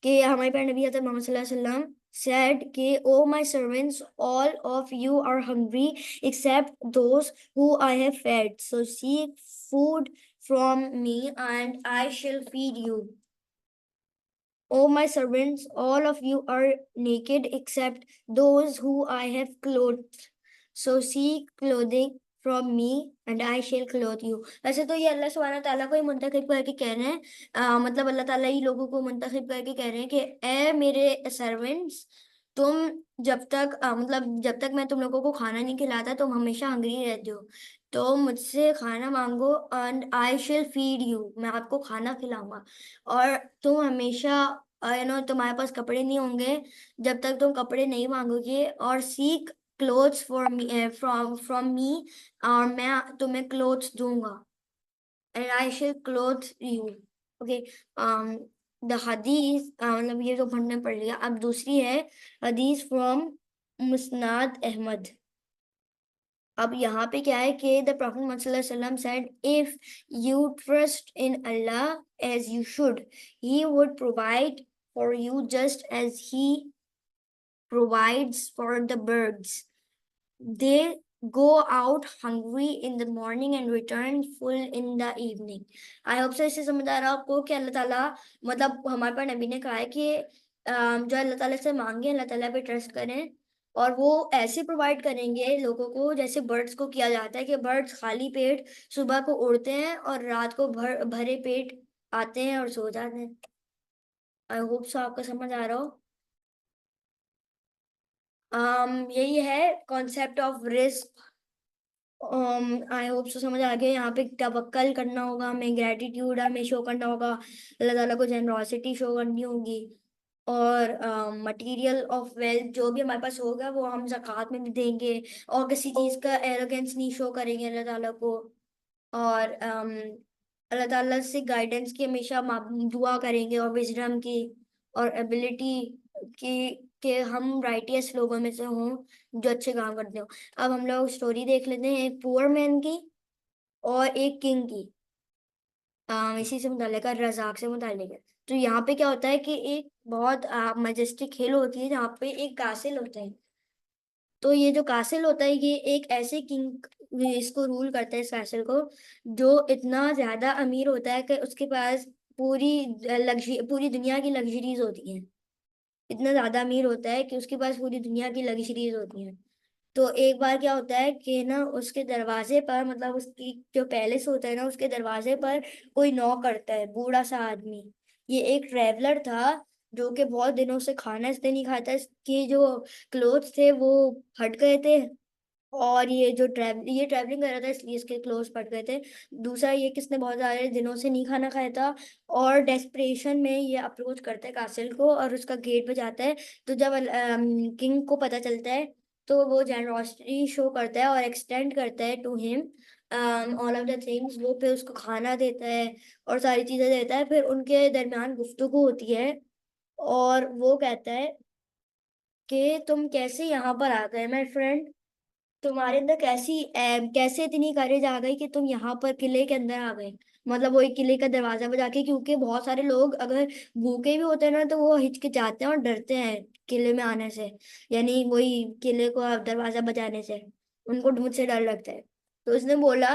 कि हमारे प्यारे नबी हज़रत मोहम्मद सल्लल्लाहु अलैहि वसल्लम said कि oh my servants, all of you are hungry except those who I have fed, so seek food from me and I shall feed you. O my servants, all of you are naked except those who I have clothed. So seek clothing from me and I shall clothe you. वैसे तो ये अल्लाह सुब्हाना ताला को ही मुंतखब करके कह रहे हैं, मतलब अल्लाह ताला ही लोगों को मुंतखब करके कह रहे हैं कि ए मेरे सर्वेंट्स, तुम जब तक मतलब जब तक मैं तुम लोगों को खाना नहीं खिलाता, तुम हमेशा हंगरी रहते हो, तो मुझसे खाना मांगो and I shall feed you, मैं आपको खाना खिलाऊंगा. और तुम हमेशा तुम्हारे पास कपड़े नहीं होंगे जब तक तुम कपड़े नहीं मांगोगे. और seek clothes for me, from from me, और मैं तुम्हें क्लोथ्स दूंगा, and I shall cloth you. Okay, the हदीस, मतलब ये तो हमने पढ़ लिया. अब दूसरी है हदीस फ्रॉम मुस्नाद अहमद. अब यहाँ पे क्या है कि द प्रॉफेट मोहम्मद सल्लल्लाहु अलैहि वसल्लम said, if you trust in Allah as you should, he would provide for you just as he provides for the birds. They go out hungry in the morning and return full in the evening. I hope so इससे समझ आ रहा है आपको कि अल्लाह ताला, मतलब हमारे पास नबी ने कहा है कि जो अल्लाह ताला से मांगे, अल्लाह ताला पे ट्रस्ट करें, और वो ऐसे प्रोवाइड करेंगे लोगों को जैसे बर्ड्स को किया जाता है, कि बर्ड्स खाली पेट सुबह को उड़ते हैं और रात को भरे पेट आते हैं और सो जाते हैं. आई होप सो आपको समझ आ रहा हो. यही है concept of risk. I hope सो समझ आ गया. यहाँ पे तवक्कल करना होगा हमें, ग्रेटिट्यूड हमें शो करना होगा, अल्लाह ताला को जेनरॉसिटी शो करनी होगी, और मटेरियल ऑफ वेल्थ जो भी हमारे पास होगा वो हम ज़कात में भी देंगे, और किसी चीज़ का एरोगेंस नहीं शो करेंगे अल्लाह ताला को. और अल्लाह ताला से गाइडेंस की हमेशा दुआ करेंगे, और विजडम की और एबिलिटी कि हम राइटियस लोगों में से हों जो अच्छे काम करते हो। अब हम लोग स्टोरी देख लेते हैं, एक पुअर मैन की और एक किंग की। इसी से मुताल्लिक है, रजाक से मुताल्लिक है। तो यहाँ पे क्या होता है कि एक बहुत मजेस्टिक खेल होती है जहाँ पे एक कासिल होता है। तो ये जो कासिल होता है ये एक ऐसे किंग इसको रूल करता है, इस कासिल को, जो इतना ज्यादा अमीर होता है कि उसके पास पूरी दुनिया की लग्जरीज होती हैं। इतना ज्यादा अमीर होता है कि उसके पास पूरी दुनिया की लग्जरीज होती हैं। तो एक बार क्या होता है कि ना उसके दरवाजे पर, मतलब उसकी जो पैलेस होता है ना, उसके दरवाजे पर कोई नॉक करता है, बूढ़ा सा आदमी। ये एक ट्रेवलर था जो कि बहुत दिनों से खाना इसने नहीं खाता, इसके जो क्लोथ्स थे वो फट गए थे। और ये ट्रैवलिंग कर रहा था इसलिए इसके क्लोथ्स फट गए थे। दूसरा ये कि इसने बहुत सारे दिनों से नहीं खाना खाया था। और डेस्परेशन में ये अप्रोच करता है कासिल को और उसका गेट बजाता है। तो जब किंग को पता चलता है तो वो जेनरॉसिटी शो करता है और एक्सटेंड करता है to him all of the things. वो फिर उसको खाना देता है और सारी चीजें देता है। फिर उनके दरमियान गुफ्तगू होती है और वो कहता है कि तुम कैसे यहाँ पर आ गए माय फ्रेंड, तुम्हारे अंदर कैसे इतनी करेज आ गई कि तुम यहाँ पर किले के अंदर आ गए। मतलब वो एक किले का दरवाजा बजा के, क्योंकि बहुत सारे लोग अगर भूखे भी होते हैं ना तो वो हिचकिचाते हैं और डरते हैं किले में आने से, यानी वही किले को दरवाजा बजाने से उनको मुझसे डर लगता है। तो उसने बोला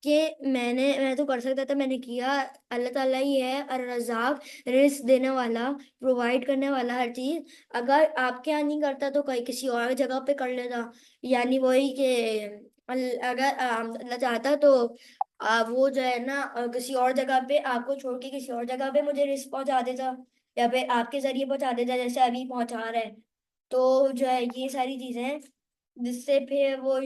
कि मैं तो कर सकता था, मैंने किया। अल्लाह ताला ही है और रज़ाक, रिस्क देने वाला, प्रोवाइड करने वाला हर चीज। अगर आपके यहाँ नहीं करता तो कहीं किसी और जगह पे कर लेता। यानी वही कि अगर अल्लाह चाहता तो वो जो है ना किसी और जगह पे आपको छोड़ के किसी और जगह पे मुझे रिस्क पहुंचा देता, या फिर आपके जरिए पहुंचा देता जैसे अभी पहुंचा रहा है। तो जो है ये सारी चीजें हैं जिससे फिर वो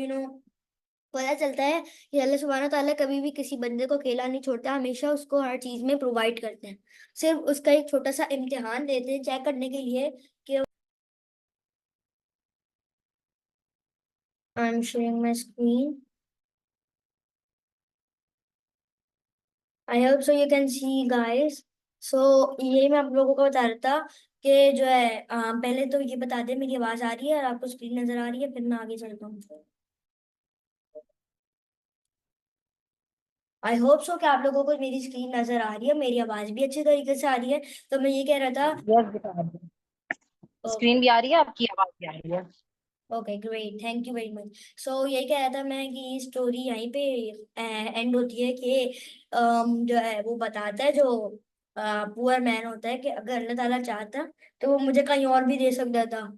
पता चलता है कि अल्लाह सुब्हाना ताला कभी भी किसी बंदे को अकेला नहीं छोड़ता, हमेशा उसको हर चीज में प्रोवाइड करते हैं। सिर्फ उसका एक छोटा सा इम्तिहान देते हैं चेक करने के लिए कि I am sharing my screen. I hope so you can see guys. So ये मैं आप लोगों को बता रहा था कि जो है पहले तो ये बता दें मेरी आवाज आ रही है और आपको स्क्रीन नजर आ रही है, फिर मैं आगे चलता हूँ। आई होप सो कि आप लोगों को मेरी स्क्रीन नजर आ रही है, मेरी आवाज भी अच्छी तरीके से आ रही है। तो मैं ये कह रहा था।
यस बेटा, स्क्रीन भी आ रही है, आपकी आवाज भी आ रही है।
Okay great, thank you very much. So यही कह रहा था मैं कि स्टोरी यहीं पे एंड होती है कि जो है वो बताता है, जो पुअर मैन होता है, कि अगर अल्लाह ताला चाहता तो वो मुझे कहीं और भी दे सकता था।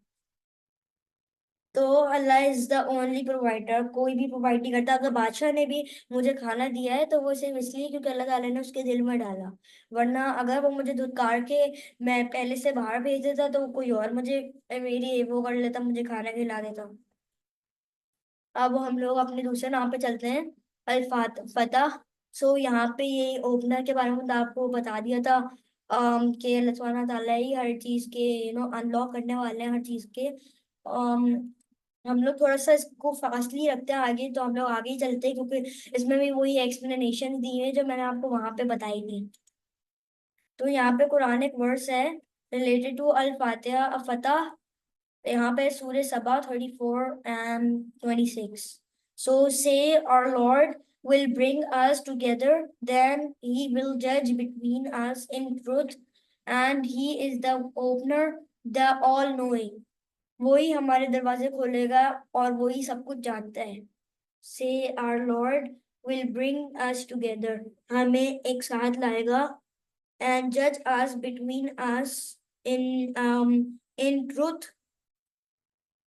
तो अल्लाह इज द ओनली प्रोवाइडर, कोई भी प्रोवाइड नहीं करता। अगर बादशाह ने भी मुझे खाना दिया है तो वो सिर्फ इसलिए क्योंकि अल्लाह ताला ने उसके दिल में डाला। वरना अगर वो मुझे धुतकार के मैं पहले से बाहर भेज देता तो कोई और मुझे मेरी वो कर लेता, मुझे खाना खिला देता। अब हम लोग अपने दूसरे नाम पे चलते हैं, अल्फात फतह। सो यहाँ पे ये ओपनर के बारे में तो आपको बता दिया था कि अल्लाह सुब्हाना ताला ही हर चीज के अनलॉक करने वाले हैं हर चीज के। हम लोग थोड़ा सा इसको फास्टली रखते हैं आगे, तो हम लोग आगे ही चलते हैं क्योंकि इसमें भी वही एक्सप्लेनेशन दी है जो मैंने आपको वहां पे बताई थी। तो यहाँ पे कुरान एक वर्स है रिलेटेड टू अल फातिहा फतह। यहाँ पे सूर्य सबा 34 and 26। सो से our Lord will bring us together, then he will judge between us in truth, and he is the opener, the all knowing। वही हमारे दरवाजे खोलेगा और वही सब कुछ जानता है। से our Lord will bring us together, हमें एक साथ लाएगा, and judge us between us in truth।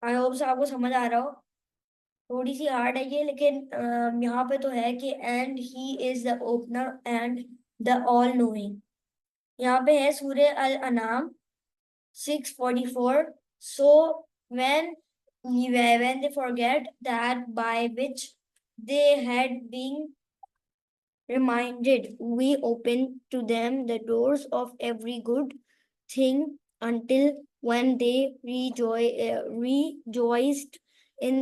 I hope से आपको समझ आ रहा हो। थोड़ी सी हार्ड है ये, लेकिन यहाँ पे तो है कि and he is the opener and the all knowing. यहाँ पे है सूर्य अल अनाम 6:44। सो when when they forget that by which they had been reminded, we open to them the doors of every good thing until when they rejoiced in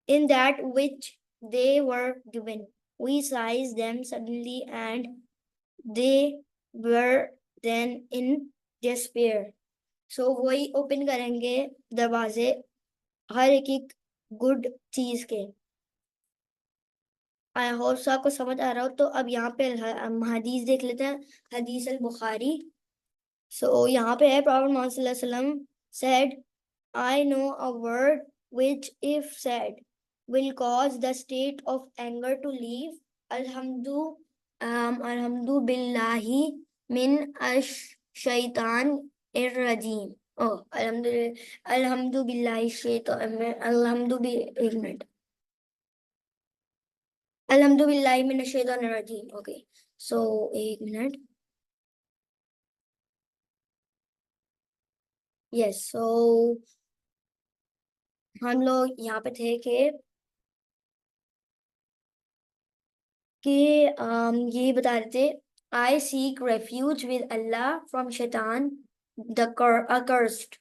in that which they were given. We seized them suddenly and they were then in despair। सो वही ओपन करेंगे दरवाजे हर एक एक गुड चीज के। आई होप सो आपको समझ आ रहा हो। तो अब यहाँ पे हम हदीस देख लेते हैं, हदीस अल बुखारी। सो यहाँ पे है, प्रॉफेट मोहम्मद सल्लल्लाहु अलैहि वसल्लम said, I know a word which, if said, will cause the state of anger to leave. Alhamdu, alhamdu billahi min ash shaitan irrajim. Oh, alhamdu billahi shaitan, alhamdu bi, एक minute, alhamdu billahi min ash shaitan irrajim. Okay, so एक मिनट, yes, so हम लोग यहाँ पे थे कि ये बता रहे थे, आई seek refuge with Allah from शैतान द accursed।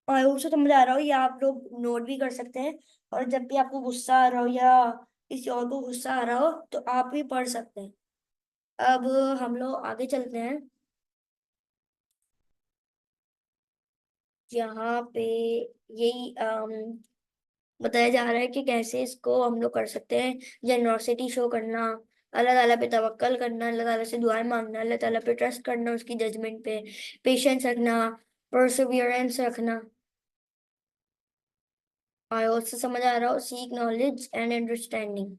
आई होप से समझ आ रहा हो, या आप लोग नोट भी कर सकते हैं, और जब भी आपको गुस्सा आ रहा हो या किसी और को गुस्सा आ रहा हो तो आप भी पढ़ सकते हैं। अब हम लोग आगे चलते हैं, यहाँ पे यही बताया जा रहा है कि कैसे इसको हम लोग कर सकते हैं। जेनरोसिटी शो करना, अल्लाह ताला पे तवक्कल करना, अल्लाह ताला से दुआएं मांगना, अल्लाह ताला पे ट्रस्ट करना, उसकी जजमेंट पे पेशेंस रखना, परसिवियरेंस रखना। और उससे समझ आ रहा हो, सीक नॉलेज एंड अंडरस्टैंडिंग।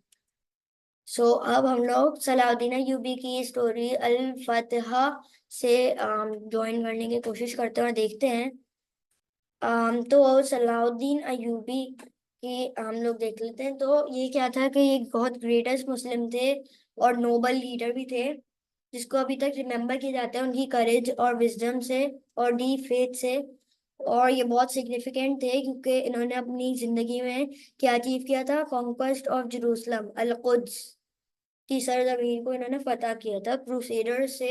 सो अब हम लोग सलाउद्दीन अय्यूबी की स्टोरी अल फतहा से ज्वाइन करने की कोशिश करते हैं और देखते हैं। तो सलाउद्दीन अय्यूबी की हम लोग देख लेते हैं। तो ये क्या था कि ये बहुत ग्रेटेस्ट मुस्लिम थे और नोबल लीडर भी थे, जिसको अभी तक रिमेम्बर किया जाता है उनकी करेज और विजडम से और डीप फेथ से। और ये बहुत सिग्निफिकेंट थे क्योंकि इन्होंने अपनी जिंदगी में क्या अचीव किया था, कॉन्क्वेस्ट ऑफ जेरूसलम, अल कुद्स की सरजमीन को इन्होंने फतह किया था क्रूसेडर से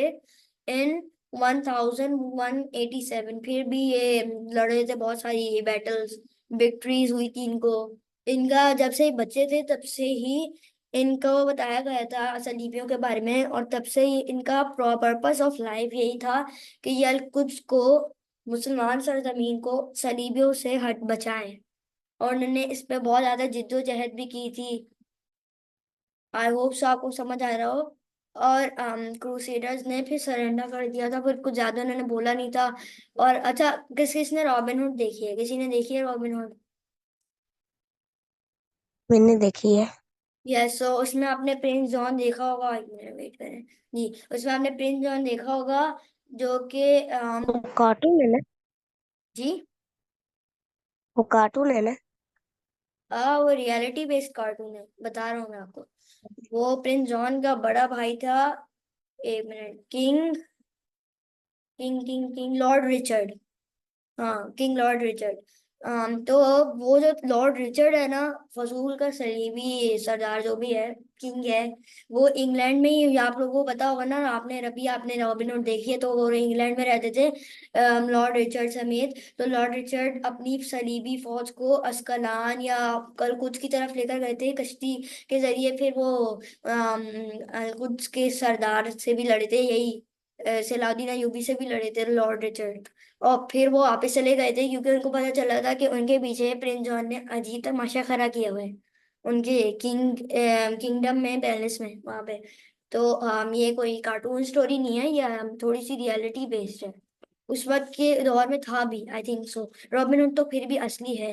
इन 1187। फिर भी ये लड़े थे बहुत सारी बैटल्स, विक्ट्रीज हुई थी इनको। इनका जब से बच्चे थे तब से ही इनको बताया गया था सलीबियों के बारे में, और तब से ही इनका पर्पस ऑफ लाइफ यही था कि ये अल कुद्स को, मुसलमान सरजमीन को सलीबियों से हट बचाएं। और उन्होंने इस पे बहुत ज्यादा जिद्दोजहद भी की थी। आई होप सो आपको समझ आ रहा हो। और क्रूसेडर्स ने फिर सरेंडर कर दिया था, फिर कुछ ज्यादा उन्होंने बोला नहीं था। और अच्छा, किसने रॉबिन हुड देखी है? किसी ने देखी है रॉबिन हुड?
मैंने देखी है।
यस, सो उसमें आपने प्रिंस जॉन देखा होगा, एक मिनट वेट करें जी, उसमें आपने प्रिंस जॉन देखा होगा जो कि
वो कार्टून है ना?
जी,
वो कार्टून है ना?
वो रियलिटी बेस्ड कार्टून है, बता रहा हूँ मैं आपको। वो प्रिंस जॉन का बड़ा भाई था, एक minute, king king king king Lord Richard. हाँ, किंग लॉर्ड रिचर्ड। तो वो जो लॉर्ड रिचर्ड है ना, फजूल का सलीबी सरदार जो भी है, किंग है, वो इंग्लैंड में ही, आप लोगों को पता होगा ना, आपने रॉबिन हुड देखी है, तो वो इंग्लैंड में रहते थे लॉर्ड रिचर्ड समेत। तो लॉर्ड रिचर्ड अपनी सलीबी फौज को अस्कलान या कलकुच की तरफ लेकर गए थे कश्ती के जरिए। फिर वो कुछ के सरदार से भी लड़े थे, यही सलाउद्दीन अय्यूबी से भी लड़े थे लॉर्ड रिचर्ड। और फिर वो वापस चले गए थे क्योंकि उनको पता चला था कि उनके पीछे प्रिंस जॉन ने अजीब तमाशा खड़ा किया हुआ है उनके किंगडम में, पैलेस में, वहां पे। तो ये कोई कार्टून स्टोरी नहीं है, ये थोड़ी सी रियलिटी बेस्ड है। उस वक्त के दौर में था भी, आई थिंक सो। रॉबिन हुड तो फिर भी असली है।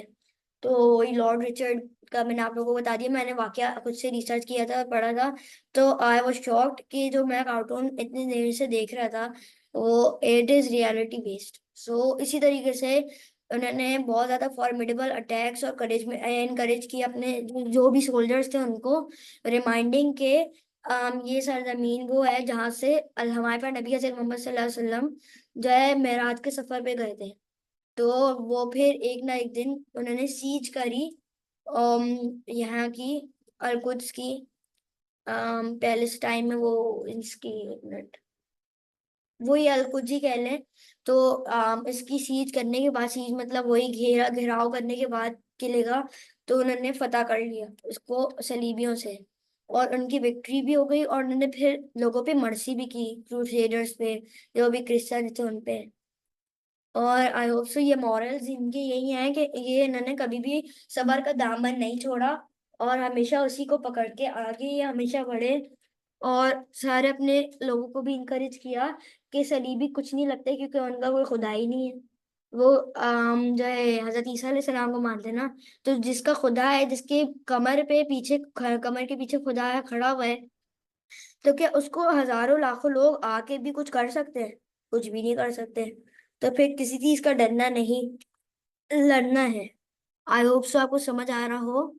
तो वही लॉर्ड रिचर्ड का मैंने आप लोगों को बता दिया, मैंने वाकया खुद से रिसर्च किया था, पढ़ा था। तो आई वाज शॉक्ड कि जो मैं कार्टून इतनी देर से देख रहा था वो इट इज रियलिटी बेस्ड। सो इसी तरीके से उन्होंने बहुत ज्यादा फॉर्मिडेबल अटैक्स और करेज में एनकरेज किया अपने जो भी सोल्जर्स थे उनको, रिमाइंडिंग के ये सरजमीन वो है जहाँ से हमारे पास नबी हज़रत मोहम्मद सल्लल्लाहु अलैहि वसल्लम जो है मेराज के सफर पे गए थे। तो वो फिर एक ना एक दिन उन्होंने सीज करी यहाँ की, अलकुद्स की, पैलेस्टाइन में, वो इसकी, एक मिनट, वही अलकुद ही कह लें। तो इसकी सीज करने के बाद, सीज मतलब वही घेराव करने के बाद किले का, तो उन्होंने फतह कर लिया इसको सलीबियों से। और उनकी विक्ट्री भी हो गई, और उन्होंने फिर लोगों पे मर्सी भी की, क्रूसेडर्स पे, जो भी क्रिश्चियन थे उन पे। और आई होप सो ये मॉरल्स इनके यही हैं कि ये इन्होंने कभी भी सबर का दामन नहीं छोड़ा, और हमेशा उसी को पकड़ के आगे ये हमेशा बढ़े। और सारे अपने लोगों को भी इनकरेज किया कि सलीबी कुछ नहीं लगता, क्योंकि उनका कोई खुदा ही नहीं है। वो जो है हजरत ईसा अलैहिस्सलाम को मानते हैं ना, तो जिसका खुदा है, जिसके कमर के पीछे खुदा है, खड़ा हुआ है, तो क्या उसको हजारों लाखों लोग आके भी कुछ कर सकते हैं? कुछ भी नहीं कर सकते। तो फिर किसी चीज का डरना नहीं, लड़ना है। आई होप सो आपको समझ आ रहा हो।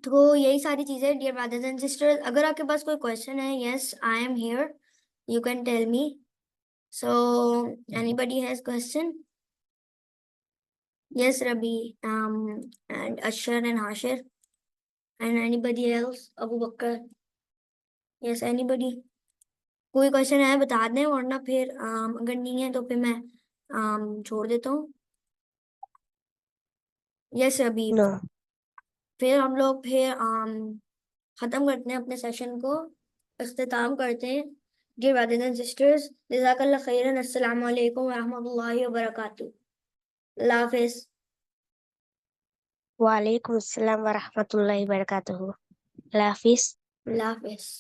तो यही सारी चीजें डियर ब्रदर्स एंड सिस्टर्स। अगर आपके पास कोई क्वेश्चन है, yes I am here, you can tell me. So anybody has question? Yes Rabi, and Ashar and Hashir, and anybody else, Abu Bakr, yes anybody? कोई क्वेश्चन है बता दें, वरना फिर अगर नहीं है तो फिर मैं छोड़ देता हूँ। यस रबी,
नो।
फिर हम लोग फिर खत्म करते हैं अपने सेशन को, इख्तिताम करते हैं। डियर ब्रदर्स एंड सिस्टर्स, जज़ाकल्लाह खैरन, अस्सलाम वालेकुम व रहमतुल्लाहि व बरकातुहू। अल्लाह हाफिज।
वालेकुम अस्सलाम व रहमतुल्लाहि व बरकातुहू। अल्लाह हाफिज।
अल्लाह हाफिज।